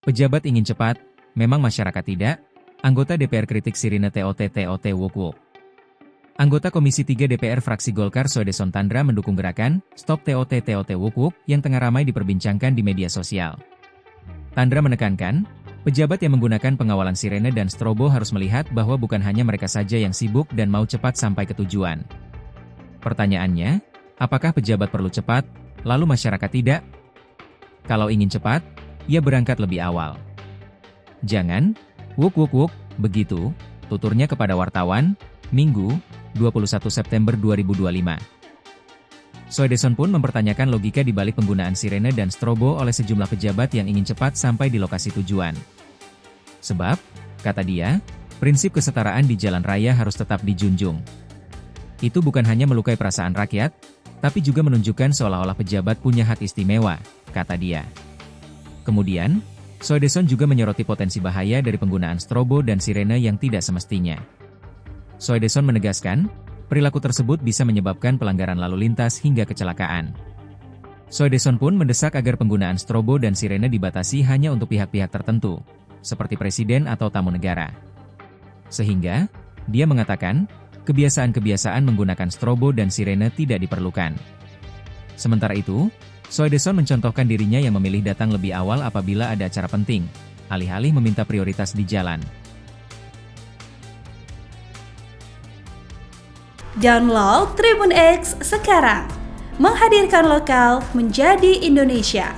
Pejabat ingin cepat, memang masyarakat tidak? Anggota DPR kritik sirine TOT Wuk Wuk. Anggota Komisi 3 DPR fraksi Golkar Soedeson Tandra mendukung gerakan Stop TOT Wuk Wuk yang tengah ramai diperbincangkan di media sosial. Tandra menekankan, pejabat yang menggunakan pengawalan sirene dan strobo harus melihat bahwa bukan hanya mereka saja yang sibuk dan mau cepat sampai ke tujuan. Pertanyaannya, apakah pejabat perlu cepat, lalu masyarakat tidak? Kalau ingin cepat, ia berangkat lebih awal. Jangan, wuk wuk wuk, begitu, tuturnya kepada wartawan, Minggu, 21 September 2025. Soedeson pun mempertanyakan logika di balik penggunaan sirene dan strobo oleh sejumlah pejabat yang ingin cepat sampai di lokasi tujuan. Sebab, kata dia, prinsip kesetaraan di jalan raya harus tetap dijunjung. Itu bukan hanya melukai perasaan rakyat, tapi juga menunjukkan seolah-olah pejabat punya hak istimewa, kata dia. Kemudian, Soedeson juga menyoroti potensi bahaya dari penggunaan strobo dan sirene yang tidak semestinya. Soedeson menegaskan, perilaku tersebut bisa menyebabkan pelanggaran lalu lintas hingga kecelakaan. Soedeson pun mendesak agar penggunaan strobo dan sirene dibatasi hanya untuk pihak-pihak tertentu, seperti presiden atau tamu negara. Sehingga, dia mengatakan, kebiasaan-kebiasaan menggunakan strobo dan sirene tidak diperlukan. Sementara itu, Soedeson mencontohkan dirinya yang memilih datang lebih awal apabila ada acara penting, alih-alih meminta prioritas di jalan. Download Tribun X sekarang, menghadirkan lokal menjadi Indonesia.